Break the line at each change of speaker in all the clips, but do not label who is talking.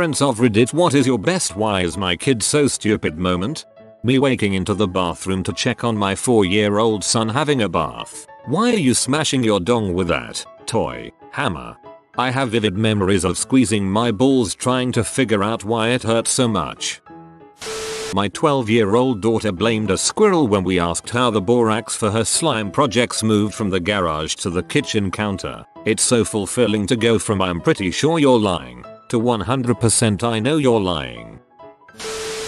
Parents of Reddit, what is your best "why is my kid so stupid" moment? Me waking into the bathroom to check on my 4-year-old son having a bath. Why are you smashing your dong with that toy hammer? I have vivid memories of squeezing my balls trying to figure out why it hurt so much. My 12-year-old daughter blamed a squirrel when we asked how the borax for her slime projects moved from the garage to the kitchen counter. It's so fulfilling to go from "I'm pretty sure you're lying" to 100% "I know you're lying."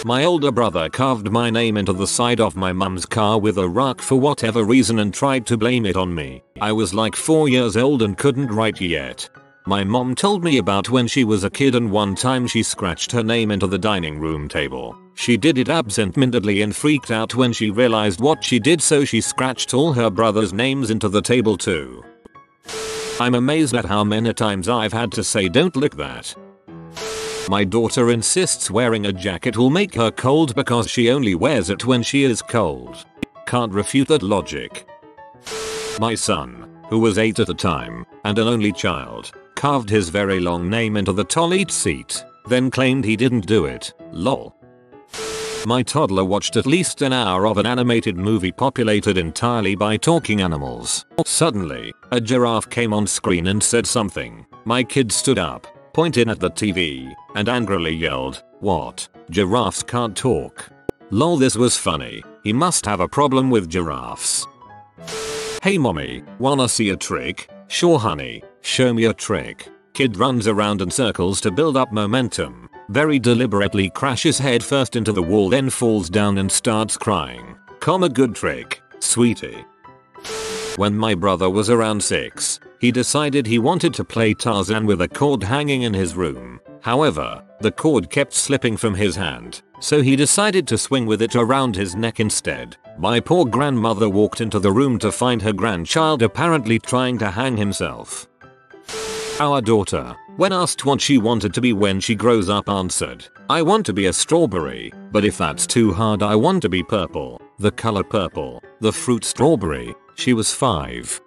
My older brother carved my name into the side of my mum's car with a rock for whatever reason and tried to blame it on me. I was like 4 years old and couldn't write yet. My mom told me about when she was a kid and one time she scratched her name into the dining room table. She did it absent-mindedly and freaked out when she realized what she did, so she scratched all her brothers' names into the table too. I'm amazed at how many times I've had to say "don't lick that." My daughter insists wearing a jacket will make her cold because she only wears it when she is cold. Can't refute that logic. My son, who was 8 at the time and an only child, carved his very long name into the toilet seat, then claimed he didn't do it. Lol. My toddler watched at least an hour of an animated movie populated entirely by talking animals. Suddenly, a giraffe came on screen and said something. My kid stood up, pointed at the TV, and angrily yelled, "What? Giraffes can't talk?" Lol, this was funny. He must have a problem with giraffes. Hey mommy, wanna see a trick? Sure honey, show me a trick. Kid runs around in circles to build up momentum. Very deliberately crashes headfirst into the wall, then falls down and starts crying. Good trick, sweetie. When my brother was around 6, he decided he wanted to play Tarzan with a cord hanging in his room. However, the cord kept slipping from his hand, so he decided to swing with it around his neck instead. My poor grandmother walked into the room to find her grandchild apparently trying to hang himself. Our daughter, when asked what she wanted to be when she grows up, answered, "I want to be a strawberry, but if that's too hard, I want to be purple, the color purple, the fruit strawberry." She was 5.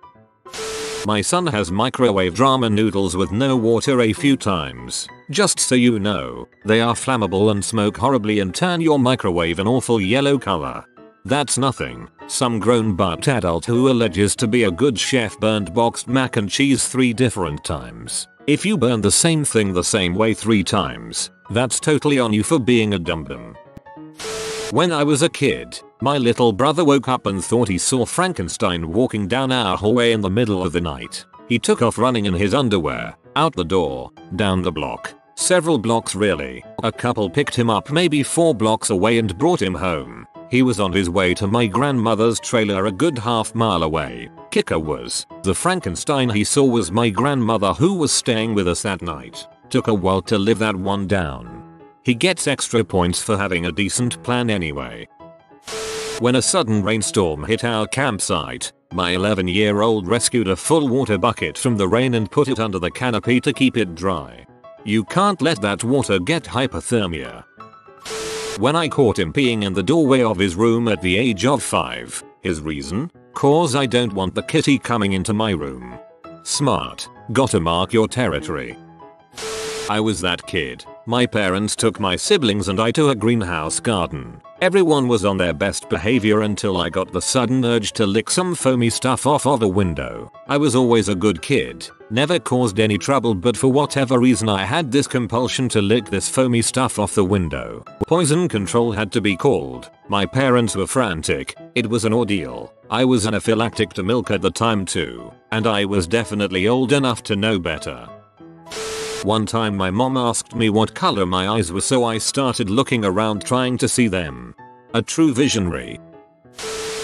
My son has microwaved ramen noodles with no water a few times. Just so you know, they are flammable and smoke horribly and turn your microwave an awful yellow color. That's nothing. Some grown-butt adult who alleges to be a good chef burned boxed mac and cheese 3 different times. If you burn the same thing the same way 3 times, that's totally on you for being a dum-dum. When I was a kid, my little brother woke up and thought he saw Frankenstein walking down our hallway in the middle of the night. He took off running in his underwear, out the door, down the block. Several blocks really. A couple picked him up maybe 4 blocks away and brought him home. He was on his way to my grandmother's trailer a good half mile away. Kicker was, the Frankenstein he saw was my grandmother, who was staying with us that night. Took a while to live that one down. He gets extra points for having a decent plan anyway. When a sudden rainstorm hit our campsite, my 11-year-old rescued a full water bucket from the rain and put it under the canopy to keep it dry. You can't let that water get hypothermia. When I caught him peeing in the doorway of his room at the age of 5, his reason? "Cause I don't want the kitty coming into my room." Smart. Gotta mark your territory. I was that kid. My parents took my siblings and I to a greenhouse garden. Everyone was on their best behavior until I got the sudden urge to lick some foamy stuff off of a window. I was always a good kid, never caused any trouble, but for whatever reason I had this compulsion to lick this foamy stuff off the window. Poison control had to be called. My parents were frantic. It was an ordeal. I was anaphylactic to milk at the time too, and I was definitely old enough to know better. One time my mom asked me what color my eyes were, so I started looking around trying to see them. A true visionary.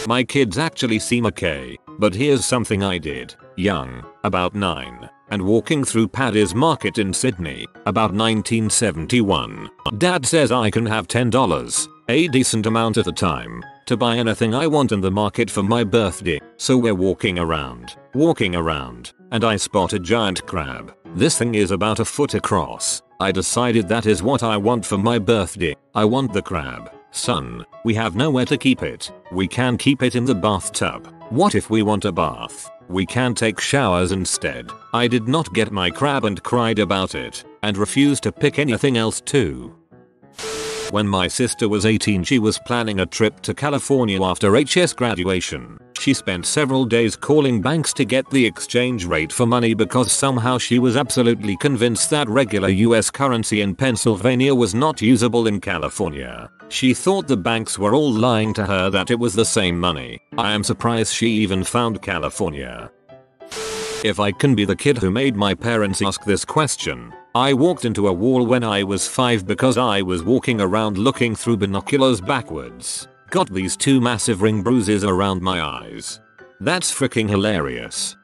My kids actually seem okay, but here's something I did. Young, about 9, and walking through Paddy's Market in Sydney, about 1971. Dad says I can have $10, a decent amount at a time, to buy anything I want in the market for my birthday. So we're walking around, and I spot a giant crab. This thing is about a foot across. I decided that is what I want for my birthday. I want the crab. Son, we have nowhere to keep it. We can keep it in the bathtub. What if we want a bath? We can take showers instead. I did not get my crab and cried about it, and refused to pick anything else too. When my sister was 18, she was planning a trip to California after HS graduation. She spent several days calling banks to get the exchange rate for money because somehow she was absolutely convinced that regular US currency in Pennsylvania was not usable in California. She thought the banks were all lying to her that it was the same money. I am surprised she even found California. If I can be the kid who made my parents ask this question, I walked into a wall when I was 5 because I was walking around looking through binoculars backwards. Got these 2 massive ring bruises around my eyes. That's freaking hilarious.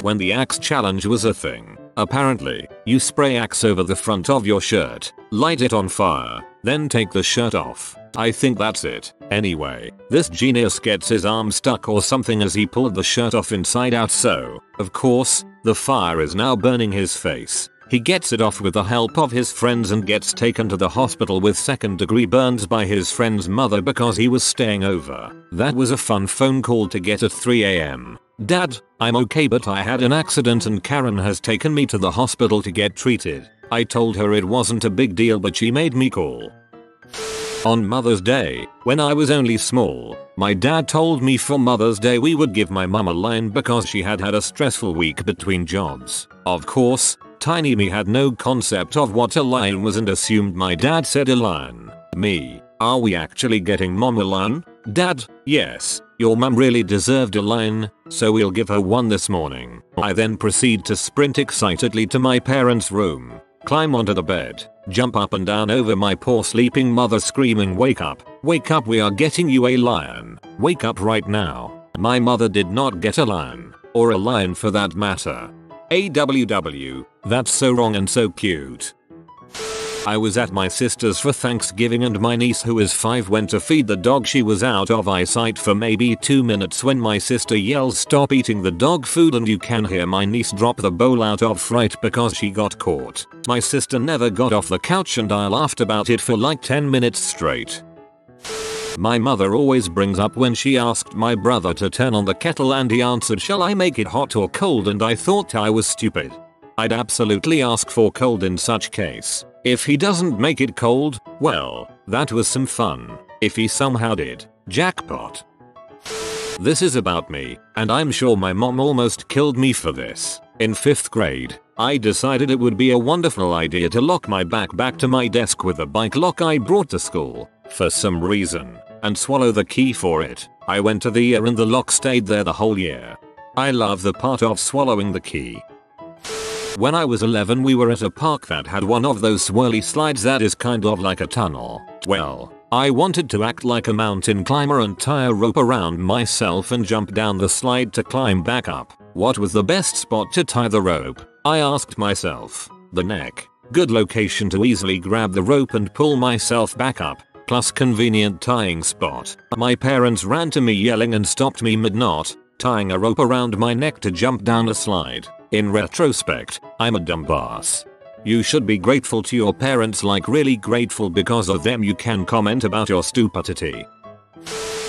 When the axe challenge was a thing, apparently, you spray axe over the front of your shirt, light it on fire, then take the shirt off. I think that's it. Anyway, this genius gets his arm stuck or something as he pulled the shirt off inside out, so, of course, the fire is now burning his face. He gets it off with the help of his friends and gets taken to the hospital with 2nd-degree burns by his friend's mother because he was staying over. That was a fun phone call to get at 3 AM. Dad, I'm okay but I had an accident and Karen has taken me to the hospital to get treated. I told her it wasn't a big deal but she made me call. On Mother's Day, when I was only small, my dad told me for Mother's Day we would give my mum a line because she had had a stressful week between jobs. Of course, tiny me had no concept of what a line was and assumed my dad said a line. Me, are we actually getting mom a line? Dad, yes, your mum really deserved a line, so we'll give her one this morning. I then proceed to sprint excitedly to my parents' room, climb onto the bed, jump up and down over my poor sleeping mother screaming wake up, we are getting you a lion, wake up right now. My mother did not get a lion, or a lion for that matter. AWW, that's so wrong and so cute. I was at my sister's for Thanksgiving and my niece who is 5 went to feed the dog. She was out of eyesight for maybe 2 minutes when my sister yells stop eating the dog food and you can hear my niece drop the bowl out of fright because she got caught. My sister never got off the couch and I laughed about it for like 10 minutes straight. My mother always brings up when she asked my brother to turn on the kettle and he answered shall I make it hot or cold, and I thought I was stupid. I'd absolutely ask for cold in such case. If he doesn't make it cold, well, that was some fun. If he somehow did, jackpot. This is about me, and I'm sure my mom almost killed me for this. In 5th grade, I decided it would be a wonderful idea to lock my backpack to my desk with a bike lock I brought to school, for some reason, and swallow the key for it. I went to the year and the lock stayed there the whole year. I love the part of swallowing the key. When I was 11 we were at a park that had one of those swirly slides that is kind of like a tunnel. Well, I wanted to act like a mountain climber and tie a rope around myself and jump down the slide to climb back up. What was the best spot to tie the rope? I asked myself. The neck. Good location to easily grab the rope and pull myself back up. Plus convenient tying spot. My parents ran to me yelling and stopped me mid-knot, tying a rope around my neck to jump down a slide. In retrospect, I'm a dumbass. You should be grateful to your parents, like really grateful, because of them you can comment about your stupidity.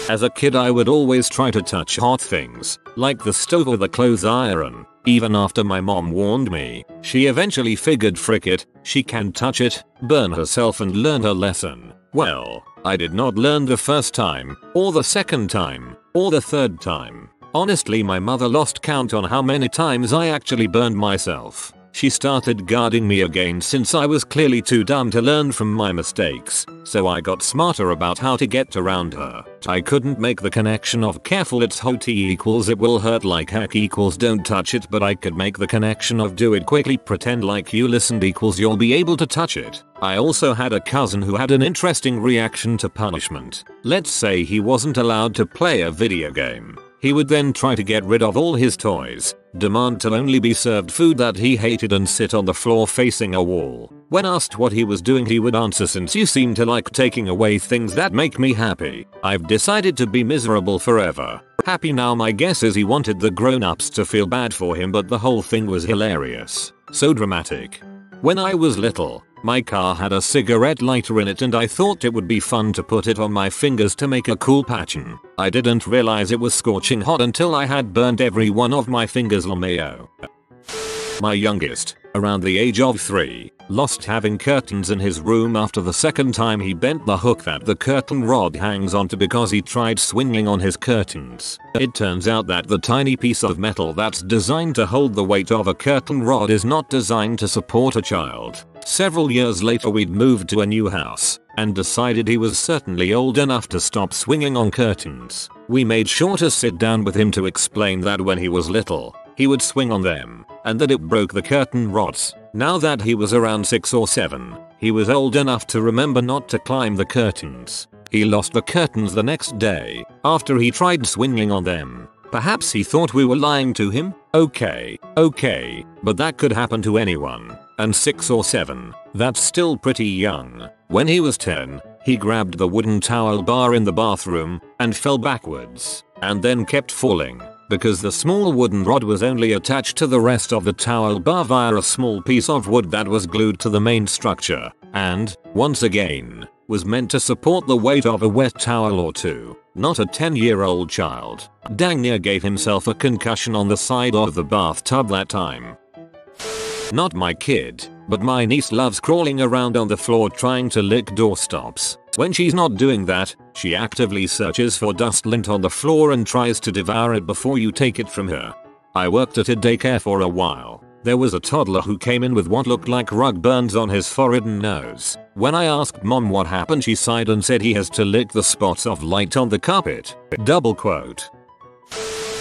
As a kid I would always try to touch hot things, like the stove or the clothes iron, even after my mom warned me. She eventually figured frick it, she can touch it, burn herself and learn her lesson. Well, I did not learn the first time, or the second time, or the third time. Honestly, my mother lost count on how many times I actually burned myself. She started guarding me again since I was clearly too dumb to learn from my mistakes, so I got smarter about how to get around her. I couldn't make the connection of careful it's hot equals it will hurt like heck equals don't touch it, but I could make the connection of do it quickly pretend like you listened equals you'll be able to touch it. I also had a cousin who had an interesting reaction to punishment. Let's say he wasn't allowed to play a video game. He would then try to get rid of all his toys, demand to only be served food that he hated, and sit on the floor facing a wall. When asked what he was doing he would answer, since you seem to like taking away things that make me happy, I've decided to be miserable forever. Happy now. My guess is he wanted the grown-ups to feel bad for him, but the whole thing was hilarious. So dramatic. When I was little, my car had a cigarette lighter in it and I thought it would be fun to put it on my fingers to make a cool pattern. I didn't realize it was scorching hot until I had burned every one of my fingers LMAO. My youngest, around the age of 3, lost having curtains in his room after the second time he bent the hook that the curtain rod hangs onto because he tried swinging on his curtains. It turns out that the tiny piece of metal that's designed to hold the weight of a curtain rod is not designed to support a child. Several years later we'd moved to a new house and decided he was certainly old enough to stop swinging on curtains. We made sure to sit down with him to explain that when he was little, he would swing on them, and that it broke the curtain rods. Now that he was around 6 or 7, he was old enough to remember not to climb the curtains. He lost the curtains the next day, after he tried swinging on them. Perhaps he thought we were lying to him? Okay, but that could happen to anyone. And 6 or 7, that's still pretty young. When he was 10, he grabbed the wooden towel bar in the bathroom and fell backwards, and then kept falling, because the small wooden rod was only attached to the rest of the towel bar via a small piece of wood that was glued to the main structure, and, once again, was meant to support the weight of a wet towel or two, not a 10-year-old child. Dang near gave himself a concussion on the side of the bathtub that time. Not my kid, but my niece loves crawling around on the floor trying to lick doorstops. When she's not doing that, she actively searches for dust lint on the floor and tries to devour it before you take it from her. I worked at a daycare for a while. There was a toddler who came in with what looked like rug burns on his forehead and nose. When I asked mom what happened, she sighed and said he has to lick the spots of light on the carpet. Double quote.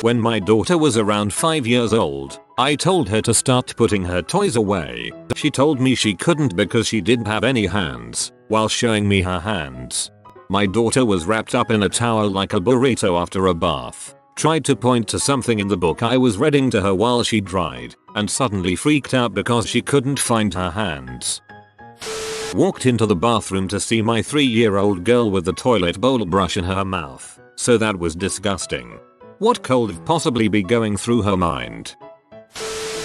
When my daughter was around 5 years old, I told her to start putting her toys away. She told me she couldn't because she didn't have any hands, while showing me her hands. My daughter was wrapped up in a towel like a burrito after a bath, tried to point to something in the book I was reading to her while she dried, and suddenly freaked out because she couldn't find her hands. Walked into the bathroom to see my 3-year-old girl with the toilet bowl brush in her mouth, so that was disgusting. What could possibly be going through her mind?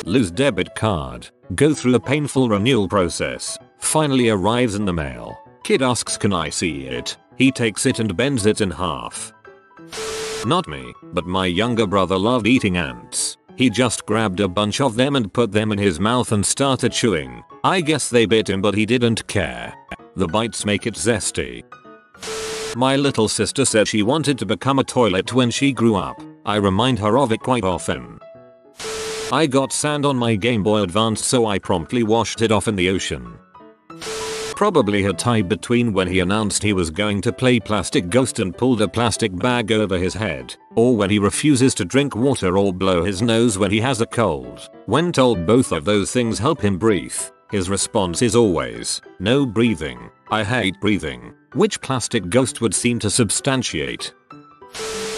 Lose debit card, go through a painful renewal process, finally arrives in the mail. Kid asks can I see it? He takes it and bends it in half. Not me, but my younger brother loved eating ants. He just grabbed a bunch of them and put them in his mouth and started chewing. I guess they bit him but he didn't care. The bites make it zesty. My little sister said she wanted to become a toilet when she grew up. I remind her of it quite often. I got sand on my Game Boy Advance so I promptly washed it off in the ocean. Probably a tie between when he announced he was going to play Plastic Ghost and pulled a plastic bag over his head, or when he refuses to drink water or blow his nose when he has a cold. When told both of those things help him breathe, his response is always, no breathing, I hate breathing, which Plastic Ghost would seem to substantiate.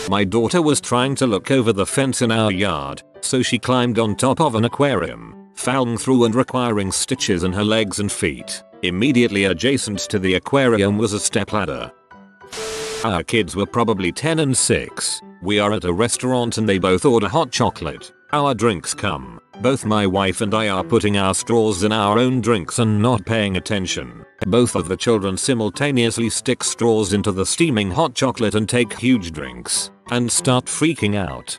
My daughter was trying to look over the fence in our yard, so she climbed on top of an aquarium, falling through and requiring stitches in her legs and feet. Immediately adjacent to the aquarium was a stepladder. Our kids were probably 10 and 6. We are at a restaurant and they both order hot chocolate. Our drinks come. Both my wife and I are putting our straws in our own drinks and not paying attention. Both of the children simultaneously stick straws into the steaming hot chocolate and take huge drinks, and start freaking out.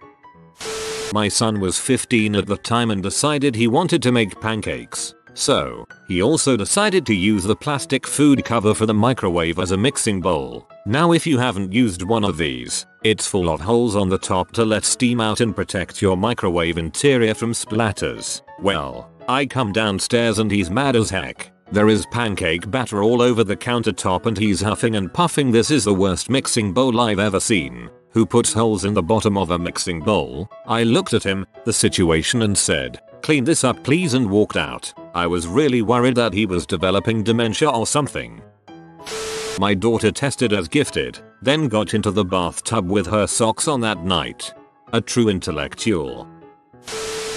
My son was 15 at the time and decided he wanted to make pancakes. So, he also decided to use the plastic food cover for the microwave as a mixing bowl. Now if you haven't used one of these, it's full of holes on the top to let steam out and protect your microwave interior from splatters. Well, I come downstairs and he's mad as heck. There is pancake batter all over the countertop and he's huffing and puffing. This is the worst mixing bowl I've ever seen. Who puts holes in the bottom of a mixing bowl? I looked at him, the situation, and said, clean this up please, and walked out. I was really worried that he was developing dementia or something. My daughter tested as gifted, then got into the bathtub with her socks on that night. A true intellectual.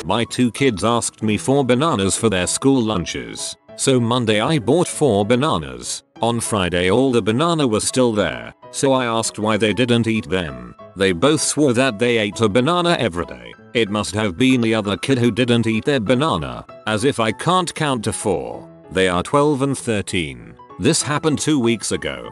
My 2 kids asked me for bananas for their school lunches. So Monday I bought 4 bananas. On Friday all the banana was still there, so I asked why they didn't eat them. They both swore that they ate a banana every day. It must have been the other kid who didn't eat their banana, As if I can't count to 4. They are 12 and 13. This happened 2 weeks ago.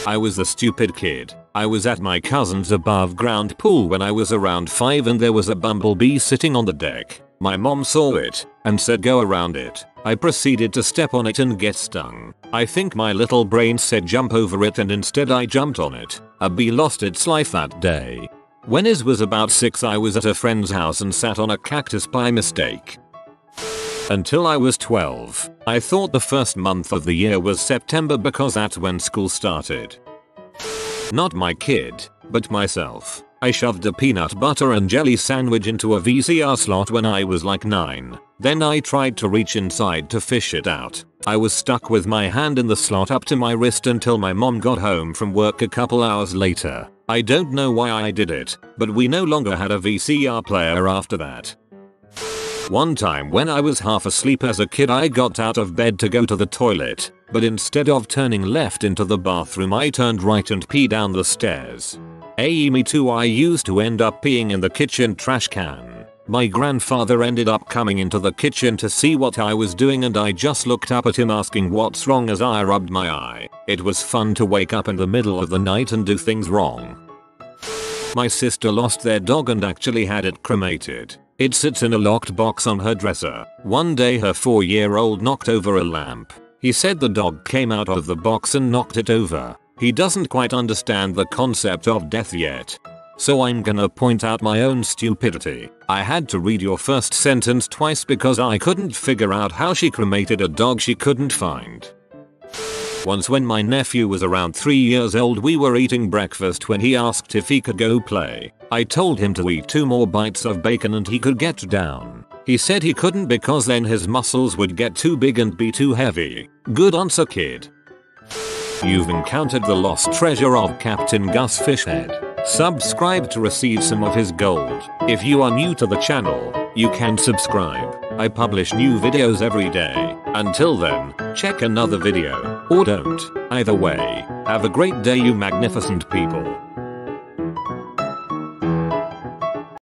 I was the stupid kid. I was at my cousin's above ground pool when I was around 5 and there was a bumblebee sitting on the deck. My mom saw it and said go around it. I proceeded to step on it and get stung. I think my little brain said jump over it and instead I jumped on it. A bee lost its life that day. When I was about 6 I was at a friend's house and sat on a cactus by mistake. Until I was 12, I thought the first month of the year was September because that's when school started. Not my kid, but myself. I shoved a peanut butter and jelly sandwich into a VCR slot when I was like 9. Then I tried to reach inside to fish it out. I was stuck with my hand in the slot up to my wrist until my mom got home from work a couple hours later. I don't know why I did it, but we no longer had a VCR player after that. One time when I was half asleep as a kid I got out of bed to go to the toilet, but instead of turning left into the bathroom I turned right and peed down the stairs. Me too, I used to end up peeing in the kitchen trash can. My grandfather ended up coming into the kitchen to see what I was doing and I just looked up at him asking what's wrong as I rubbed my eye. It was fun to wake up in the middle of the night and do things wrong. My sister lost their dog and actually had it cremated. It sits in a locked box on her dresser. One day her 4-year-old knocked over a lamp. He said the dog came out of the box and knocked it over. He doesn't quite understand the concept of death yet. So I'm gonna point out my own stupidity. I had to read your first sentence twice because I couldn't figure out how she cremated a dog she couldn't find. Once when my nephew was around 3 years old we were eating breakfast when he asked if he could go play. I told him to eat 2 more bites of bacon and he could get down. He said he couldn't because then his muscles would get too big and be too heavy. Good answer, kid. You've encountered the lost treasure of Captain Gus Fishhead. Subscribe to receive some of his gold. If you are new to the channel, you can subscribe. I publish new videos every day. Until then, check another video, or don't. Either way, have a great day you magnificent people.